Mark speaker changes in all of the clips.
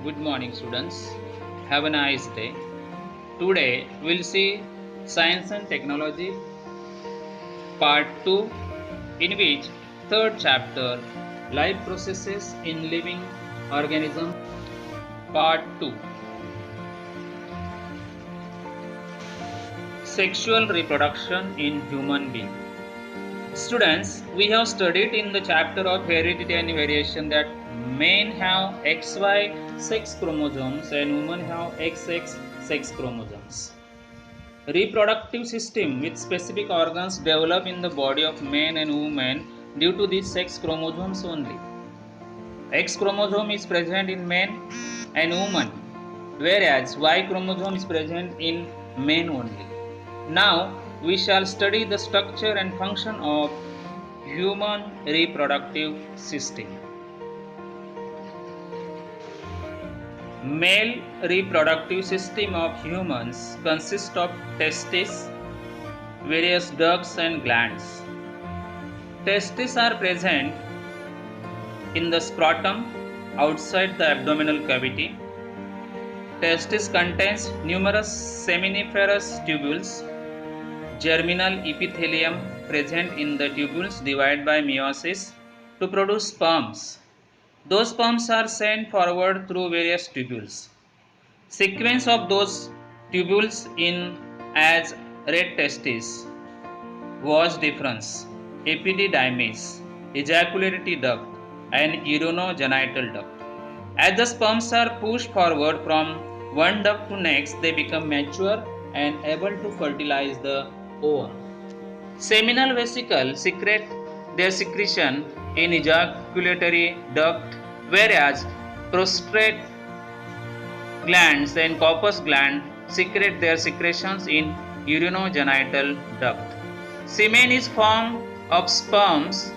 Speaker 1: Good morning, students. Have a nice day. Today we'll see Science and Technology Part 2, in which third chapter, Life Processes in Living Organisms, Part 2. Sexual Reproduction in Human Being. Students, we have studied in the chapter of heredity and variation that men have XY sex chromosomes and women have XX sex chromosomes. Reproductive system with specific organs develop in the body of men and women due to these sex chromosomes only. X chromosome is present in men and women, whereas Y chromosome is present in men only. Now we shall study the structure and function of human reproductive system. Male reproductive system of humans consists of testes, various ducts and glands. Testes are present in the scrotum outside the abdominal cavity. Testis contains numerous seminiferous tubules. Germinal epithelium present in the tubules divide by meiosis to produce sperms. Those sperms are sent forward through various tubules. Sequence of those tubules in as red testis, vas deferens, epididymis, ejaculatory duct, and urinogenital duct. As the sperms are pushed forward from one duct to next, they become mature and able to fertilize the ovum. Seminal vesicles secrete their secretion in ejaculatory duct, whereas prostate glands and corpus gland secrete their secretions in urinogenital duct. Semen is formed of sperms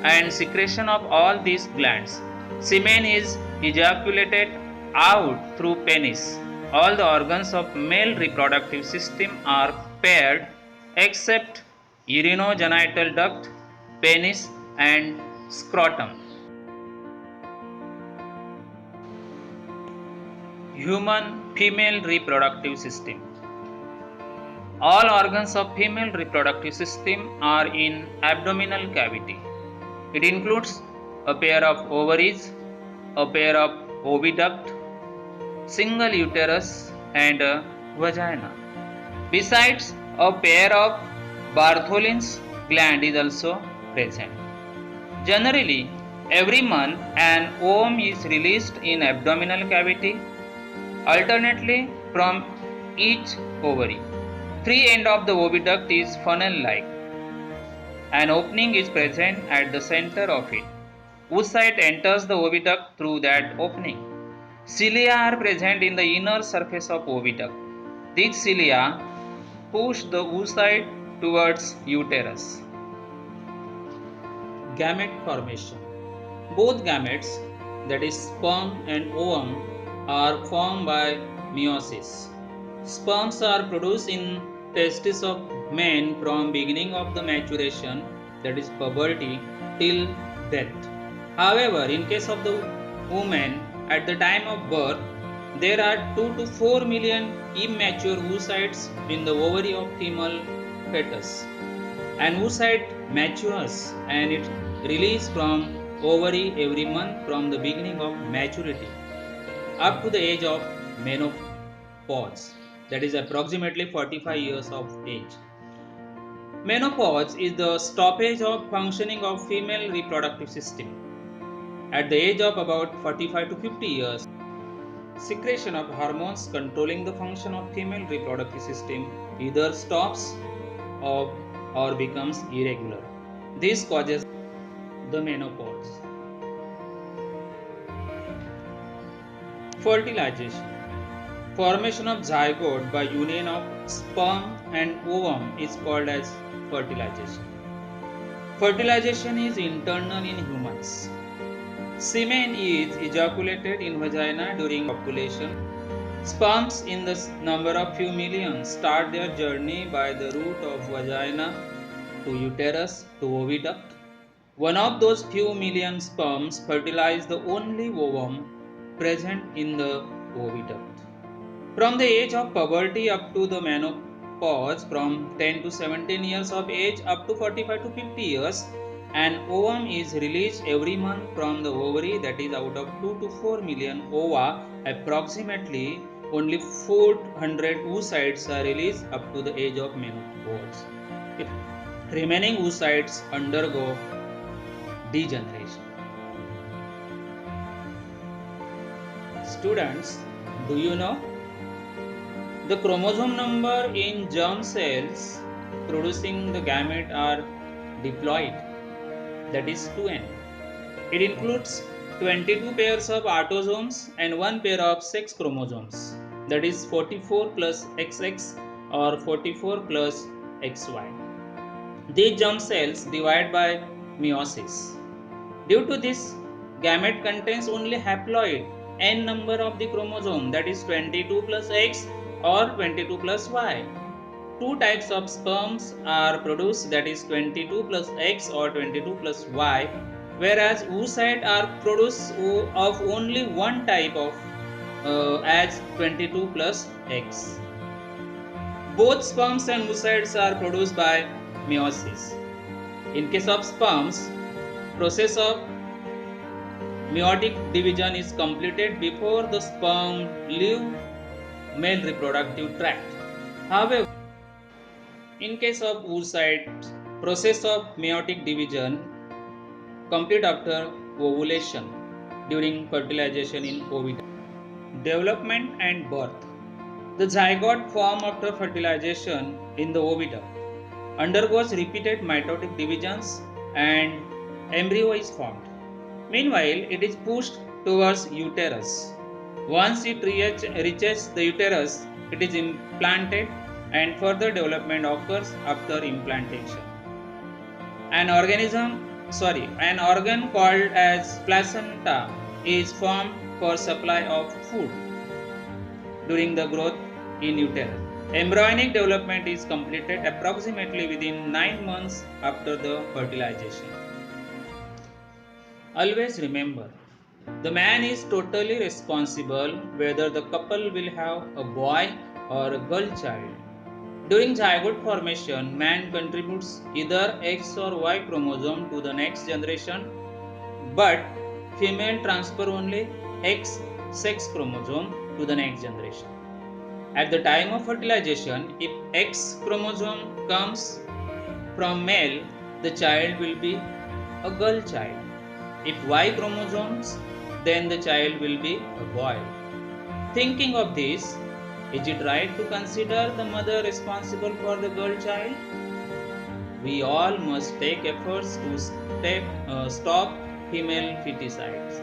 Speaker 1: and secretion of all these glands. Semen is ejaculated out through penis. All the organs of male reproductive system are paired except urinogenital duct, penis and scrotum. Human female reproductive system. All organs of female reproductive system are in abdominal cavity. It includes a pair of ovaries, a pair of oviduct, single uterus and a vagina. Besides, a pair of Bartholin's gland is also present. Generally, every month an ovum is released in abdominal cavity, alternately from each ovary. Three ends of the oviduct is funnel-like. An opening is present at the center of it. Oocyte enters the oviduct through that opening. Cilia are present in the inner surface of oviduct. These cilia push the oocyte towards uterus. Gamete formation. Both gametes, that is sperm and ovum, are formed by meiosis. Sperms are produced in testes of men from beginning of the maturation, that is puberty, till death. However, in case of the woman, at the time of birth, there are 2 to 4 million immature oocytes in the ovary of female fetus. An oocyte matures and it releases from ovary every month from the beginning of maturity up to the age of menopause, that is approximately 45 years of age. Menopause is the stoppage of functioning of female reproductive system. At the age of about 45 to 50 years, secretion of hormones controlling the function of female reproductive system either stops or becomes irregular. This causes the menopause. Fertilization. Formation of zygote by union of sperm and ovum is called as fertilization. Fertilization is internal in humans. Semen is ejaculated in vagina during copulation. Sperms in the number of few million start their journey by the route of vagina to uterus to oviduct. One of those few million sperms fertilize the only ovum present in the oviduct. From the age of puberty up to the menopause, from 10 to 17 years of age up to 45 to 50 years, an ovum is released every month from the ovary, that is out of 2 to 4 million ova, approximately only 400 oocytes are released up to the age of menopause. Remaining oocytes undergo degeneration. Students, do you know the chromosome number in germ cells producing the gamete are diploid, that is 2n. It includes 22 pairs of autosomes and 1 pair of sex chromosomes, that is 44 plus XX or 44 plus XY. These germ cells divide by meiosis. Due to this, gamete contains only haploid n number of the chromosome, that is 22 plus X or 22 plus Y. Two types of sperms are produced, that is 22 plus X or 22 plus Y, whereas oocytes are produced of only one type of as 22 plus X. Both sperms and oocytes are produced by meiosis. In case of sperms, process of meiotic division is completed before the sperm leave male reproductive tract. However, in case of oocytes, process of meiotic division complete after ovulation during fertilization in oviduct. Development and birth. The zygote formed after fertilization in the oviduct undergoes repeated mitotic divisions and embryo is formed. Meanwhile, it is pushed towards uterus. Once it reaches the uterus, it is implanted and further development occurs after implantation. An organ called as placenta is formed for supply of food during the growth in uterus. Embryonic development is completed approximately within 9 months after the fertilization. Always remember, the man is totally responsible whether the couple will have a boy or a girl child. During zygote formation, man contributes either X or Y chromosome to the next generation, but female transfer only X sex chromosome to the next generation. At the time of fertilization, if X chromosome comes from male, the child will be a girl child. If Y chromosomes, then the child will be a boy. Thinking of this, is it right to consider the mother responsible for the girl child? We all must take efforts to stop female feticides.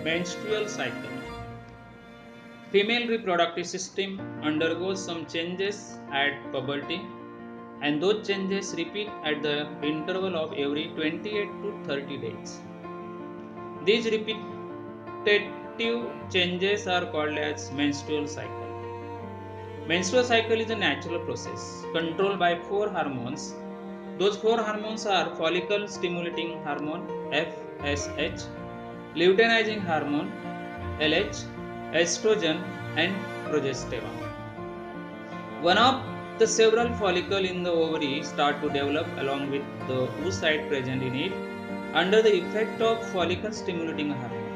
Speaker 1: Menstrual cycle. Female reproductive system undergoes some changes at puberty, and those changes repeat at the interval of every 28 to 30 days. These repetitive changes are called as menstrual cycle. Menstrual cycle is a natural process controlled by 4 hormones. Those 4 hormones are follicle stimulating hormone FSH, luteinizing hormone LH, estrogen and progesterone. One of the several follicles in the ovary start to develop along with the oocyte present in it under the effect of follicle stimulating hormone.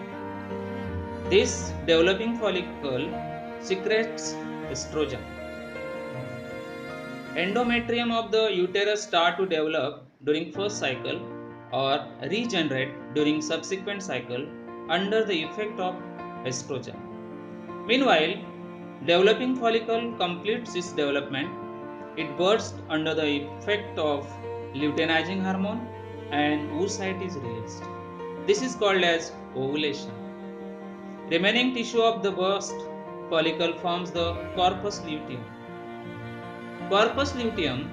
Speaker 1: This developing follicle secretes estrogen. Endometrium of the uterus start to develop during first cycle or regenerate during subsequent cycle under the effect of estrogen. Meanwhile, developing follicle completes its development. It bursts under the effect of luteinizing hormone and oocyte is released. This is called as ovulation. Remaining tissue of the burst follicle forms the corpus luteum. Corpus luteum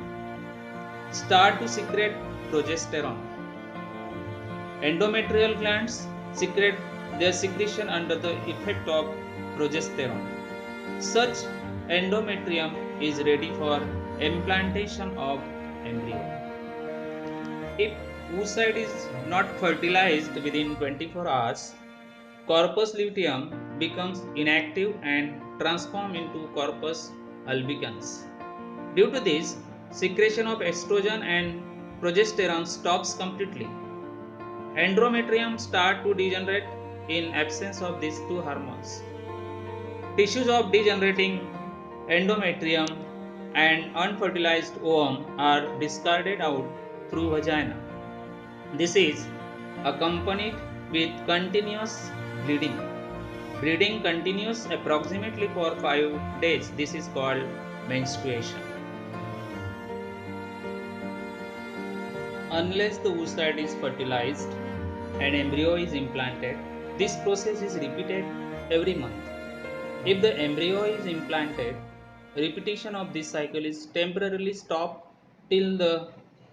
Speaker 1: start to secrete progesterone. Endometrial glands secrete their secretion under the effect of progesterone. Such endometrium is ready for implantation of embryo. If oocyte is not fertilized within 24 hours, corpus luteum becomes inactive and transforms into corpus albicans. Due to this, secretion of estrogen and progesterone stops completely. Endometrium start to degenerate in absence of these two hormones. Tissues of degenerating endometrium and unfertilized ovum are discarded out through vagina. This is accompanied with continuous bleeding. Bleeding continues approximately for 5 days. This is called menstruation. Unless the oocyte is fertilized and embryo is implanted, this process is repeated every month. If the embryo is implanted, repetition of this cycle is temporarily stopped till the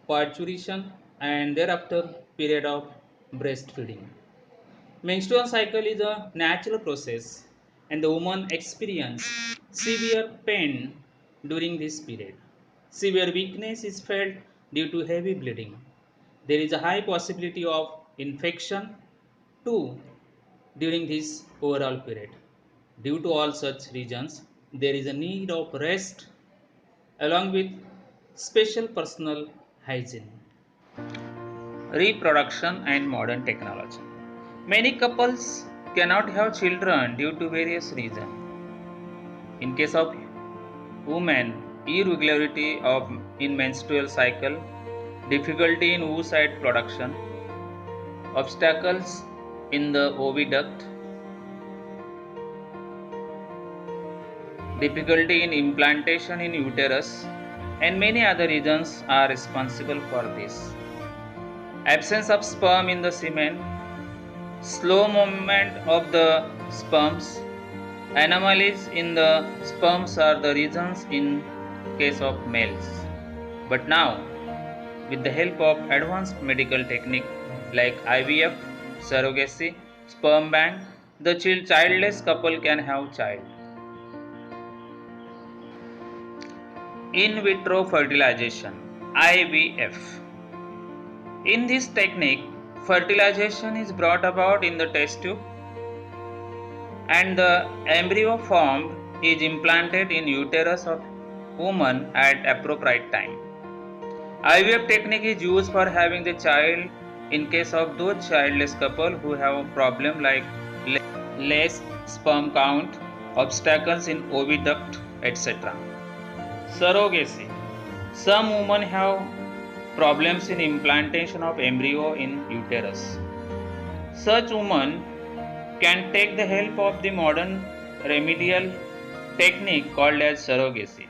Speaker 1: parturition and thereafter period of breastfeeding. Menstrual cycle is a natural process and the woman experiences severe pain during this period. Severe weakness is felt due to heavy bleeding. There is a high possibility of infection too during this overall period. Due to all such reasons, there is a need of rest along with special personal hygiene. Reproduction and modern technology. Many couples cannot have children due to various reasons. In case of women, irregularity in menstrual cycle, difficulty in oocyte production, obstacles in the oviduct, difficulty in implantation in uterus, and many other reasons are responsible for this. Absence of sperm in the semen, slow movement of the sperms, anomalies in the sperms are the reasons in case of males. But now, with the help of advanced medical technique like IVF, surrogacy, sperm bank, the childless couple can have child. In vitro fertilization, IVF. In this technique, fertilization is brought about in the test tube and the embryo formed is implanted in uterus of woman at appropriate time. IVF technique is used for having the child in case of those childless couple who have a problem like less sperm count, obstacles in oviduct, etc. Surrogacy. Some women have problems in implantation of embryo in uterus. Such women can take the help of the modern remedial technique called as surrogacy.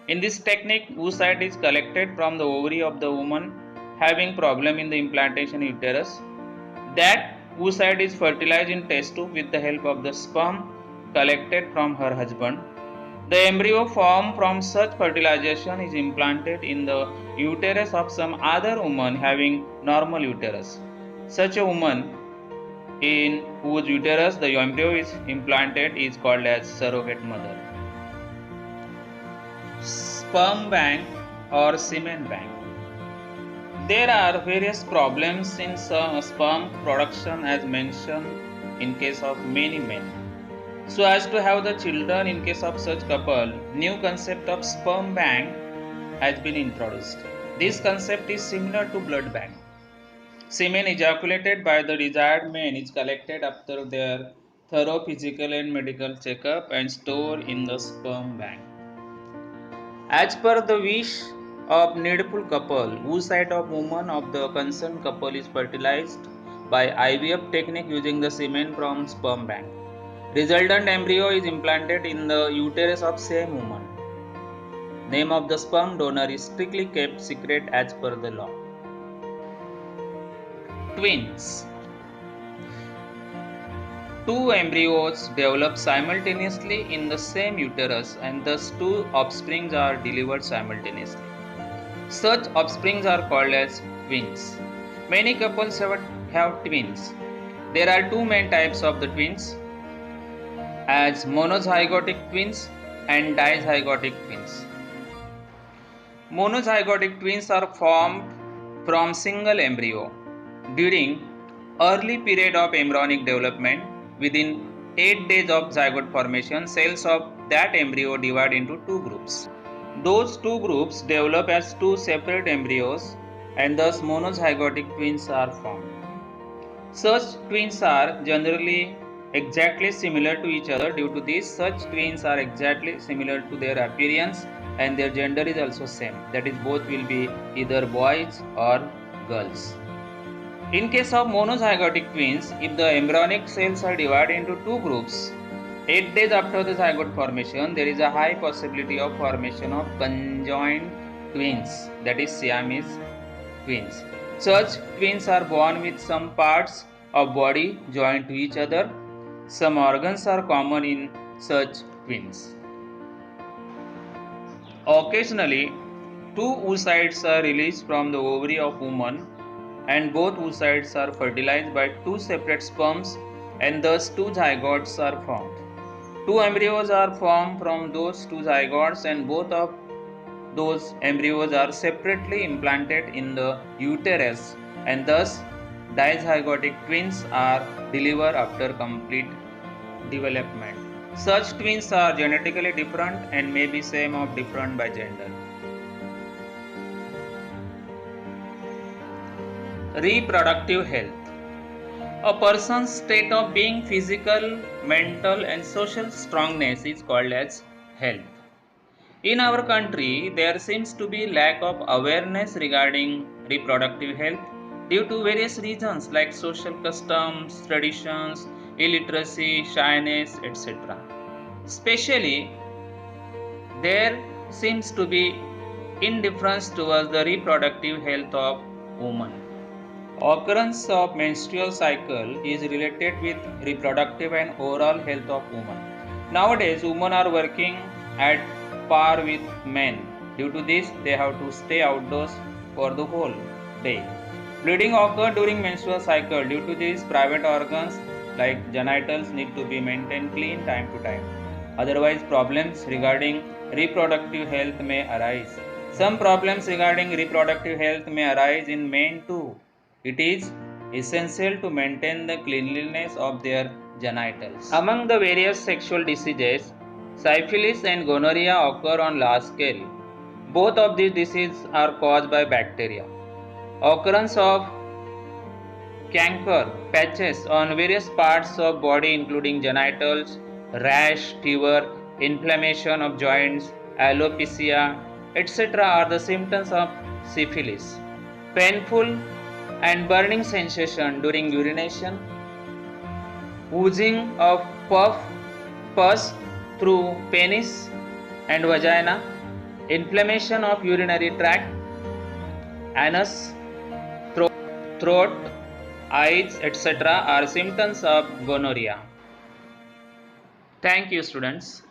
Speaker 1: In this technique, oocyte is collected from the ovary of the woman having problem in the implantation uterus. That oocyte is fertilized in test tube with the help of the sperm collected from her husband. The embryo formed from such fertilization is implanted in the uterus of some other woman having normal uterus. Such a woman in whose uterus the embryo is implanted is called as surrogate mother. Sperm bank or semen bank. There are various problems in sperm production as mentioned in case of many men. So as to have the children in case of such couple, new concept of sperm bank has been introduced. This concept is similar to blood bank. Semen ejaculated by the desired man is collected after their thorough physical and medical checkup and stored in the sperm bank. As per the wish of needful couple, oocyte of woman of the concerned couple is fertilized by IVF technique using the semen from sperm bank. Resultant embryo is implanted in the uterus of same woman. Name of the sperm donor is strictly kept secret as per the law. Twins. Two embryos develop simultaneously in the same uterus and thus two offsprings are delivered simultaneously. Such offsprings are called as twins. Many couples have twins. There are two main types of the twins, as monozygotic twins and dizygotic twins. Monozygotic twins are formed from single embryo during early period of embryonic development within 8 days of zygote formation, cells of that embryo divide into two groups. Those two groups develop as two separate embryos and thus monozygotic twins are formed. Such twins are generally exactly similar to each other. Due to this, such twins are exactly similar to their appearance and their gender is also same. That is, both will be either boys or girls. In case of monozygotic twins, if the embryonic cells are divided into two groups, 8 days after the zygote formation, there is a high possibility of formation of conjoined twins, that is Siamese twins. Such twins are born with some parts of body joined to each other. Some organs are common in such twins. Occasionally, two oocytes are released from the ovary of woman and both oocytes are fertilized by two separate sperms and thus two zygotes are formed. Two embryos are formed from those two zygotes and both of those embryos are separately implanted in the uterus and thus dizygotic twins are delivered after complete development. Such twins are genetically different and may be same or different by gender. Reproductive health. A person's state of being physical, mental and social strongness is called as health. In our country, there seems to be lack of awareness regarding reproductive health due to various reasons like social customs, traditions, illiteracy, shyness, etc. Especially, there seems to be indifference towards the reproductive health of women. Occurrence of menstrual cycle is related with reproductive and overall health of women. Nowadays, women are working at par with men. Due to this, they have to stay outdoors for the whole day. Bleeding occurs during menstrual cycle. Due to this, private organs like genitals need to be maintained clean time to time. Otherwise, problems regarding reproductive health may arise. Some problems regarding reproductive health may arise in men too. It is essential to maintain the cleanliness of their genitals. Among the various sexual diseases, syphilis and gonorrhea occur on large scale. Both of these diseases are caused by bacteria. Occurrence of canker patches on various parts of body including genitals, rash, fever, inflammation of joints, alopecia, etc. are the symptoms of syphilis. Painful and burning sensation during urination, oozing of pus through penis and vagina, inflammation of urinary tract, anus, throat, eyes, etc. are symptoms of gonorrhea. Thank you, students.